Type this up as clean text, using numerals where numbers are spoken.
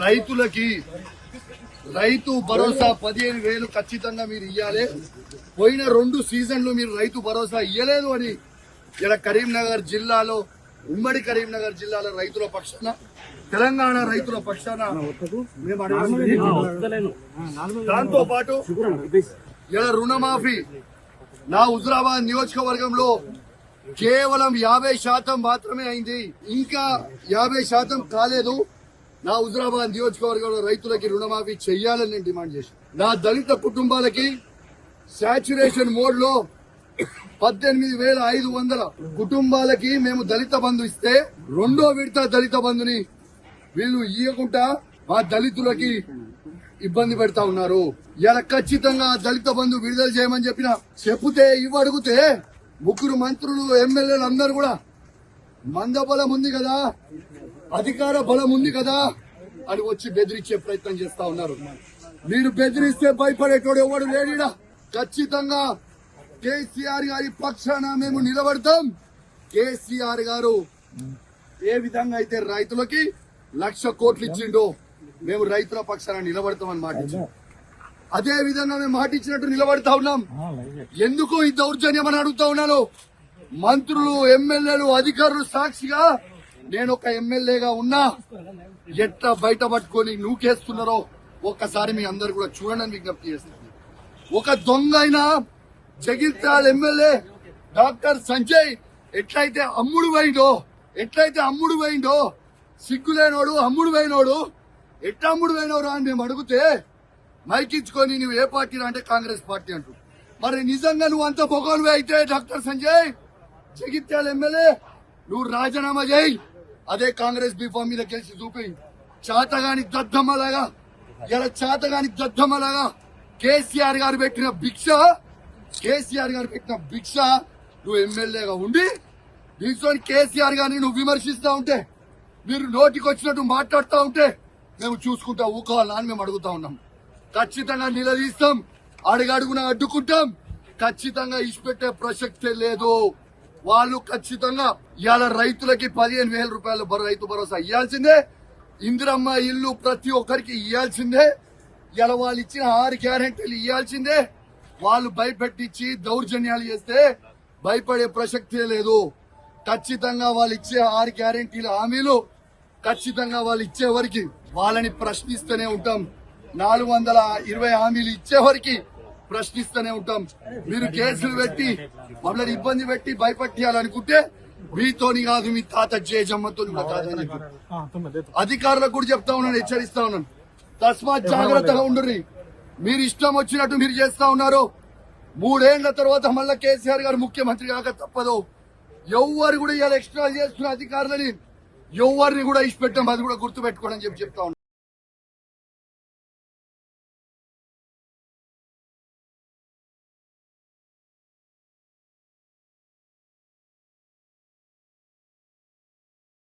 రైతులకి రైతు భరోసా 15,000 ఖచ్చితంగా మీరు ఇయ్యాలి. పోయిన 2 సీజన్లు మీరు రైతు భరోసా ఇయ్యలేదు అని ఇక్కడ కరీంనగర్ జిల్లాలో ఉమ్మడి కరీంనగర్ జిల్లాలో రైతుల పక్షాన తెలంగాణ రైతుల పక్షాన దాంతో పాటు ఇలా రుణమాఫీ నా హుజురాబాద్ నియోజకవర్గంలో కేవలం 50% మాత్రమే అయింది. ఇంకా 50% కాలేదు. నా హుజురాబాద్ నియోజకవర్గంలో రైతులకి రుణమాఫీ చెయ్యాలని నేను డిమాండ్ చేశాను. నా దళిత కుటుంబాలకి సాచ్యురేషన్ మోడ్ లో 18,500 కుటుంబాలకి మేము దళిత బంధు ఇస్తే రెండో విడత దళిత బంధుని వీళ్ళు ఇయ్యకుండా మా దళితులకి ఇబ్బంది పెడతా ఉన్నారు. ఇలా ఖచ్చితంగా దళిత బంధు విడుదల చేయమని చెప్తే ఇవ్వడుగుతే ముగ్గురు మంత్రులు ఎమ్మెల్యేలు అందరూ కూడా మందబలం ఉంది కదా, అధికార బలం ఉంది కదా అని వచ్చి బెదిరించే ప్రయత్నం చేస్తా ఉన్నారు. మీరు బెదిరిస్తే భయపడేటోడు ఎవడు లేడా? ఖచ్చితంగా కేసీఆర్ గారి పక్షాన మేము నిలబడతాం. కేసీఆర్ గారు ఏ విధంగా అయితే రైతులకి 1,00,000 కోట్లు ఇచ్చిండో మేము రైతుల పక్షాన నిలబడతామని మాట ఇచ్చాం. అదే విధంగా మేము మాట ఇచ్చినట్టు నిలబడతా ఉన్నాం. ఎందుకు ఈ దౌర్జన్యం అని అడుగుతా ఉన్నాను. మంత్రులు ఎమ్మెల్యేలు అధికారులు సాక్షిగా నేను ఒక ఎమ్మెల్యేగా ఉన్నా ఎట్లా బయట పట్టుకొని నూకేస్తున్నారో ఒక్కసారి మీ అందరు కూడా చూడండి విజ్ఞప్తి చేస్తున్నాను. ఒక దొంగ అయినా జగిత్యాల ఎమ్మెల్యే డాక్టర్ సంజయ్ ఎట్లయితే అమ్ముడు పోయిండో సిగ్గులేనోడు అమ్ముడు పోయినోడు ఎట్లా అమ్ముడు పోయినోడు అని మేము అడిగితే మైకించుకొని నువ్వు ఏ పార్టీ అంటే కాంగ్రెస్ పార్టీ అంటూ. మరి నిజంగా నువ్వు అంత బొగోలువే అయితే డాక్టర్ సంజయ్ జగిత్యాల ఎమ్మెల్యే నువ్వు రాజీనామా చేయి. అదే కాంగ్రెస్ బీఫామ్ మీద గెలిచి చూపి చాతగాని దద్దమ్మలాగా కేసీఆర్ గారు పెట్టిన భిక్ష నువ్వు ఎమ్మెల్యేగా ఉండి దీంతో కేసీఆర్ గారిని నువ్వు విమర్శిస్తా ఉంటే, మీరు నోటికి వచ్చినట్టు మాట్లాడుతూ ఉంటే మేము చూసుకుంటా ఊకోవాలని అని మేము అడుగుతా ఉన్నాం. ఖచ్చితంగా నిలదీస్తాం, అడుగడుగున అడ్డుకుంటాం. ఖచ్చితంగా ఇచ్చిపెట్టే ప్రసక్తే లేదు. వాళ్ళు ఖచ్చితంగా ఇవాళ రైతులకి 15,000 రూపాయలు రైతు భరోసా ఇవ్వాల్సిందే. ఇందిరమ్మ ఇల్లు ప్రతి ఒక్కరికి ఇవ్వాల్సిందే. ఇలా వాళ్ళు ఇచ్చిన 6 గ్యారెంటీలు ఇవ్వాల్సిందే. వాళ్ళు భయపెట్టించి దౌర్జన్యాలు చేస్తే భయపడే ప్రసక్తే లేదు. ఖచ్చితంగా వాళ్ళు ఇచ్చే 6 గ్యారెంటీల హామీలు ఖచ్చితంగా వాళ్ళు ఇచ్చే వరకు వాళ్ళని ప్రశ్నిస్తూనే ఉంటాం. 420 హామీలు ఇచ్చే వరకు ప్రశ్నిస్తూనే ఉంటాం. మీరు కేసులు పెట్టి మమ్మల్ని ఇబ్బంది పెట్టి భయపెట్టాలనుకుంటే మీతోని కాదు, మీ తాత జేజమ్మతో కాదని అధికారులకు కూడా చెప్తా ఉన్నాను, హెచ్చరిస్తా ఉన్నాను. తస్మాత్ జాగ్రత్తగా ఉండుర్రి. మీరు ఇష్టం వచ్చినట్టు మీరు చేస్తా ఉన్నారు. 3 ఏళ్ల తర్వాత మళ్ళా కేసీఆర్ గారు ముఖ్యమంత్రి కాక తప్పదు. ఎవరు కూడా ఇలా ఎక్స్ట్రా చేస్తున్న అధికారులని ఎవరిని కూడా ఇచ్చిపెట్టాం. అది కూడా గుర్తు పెట్టుకోవడం చెప్తా ఉన్నాను.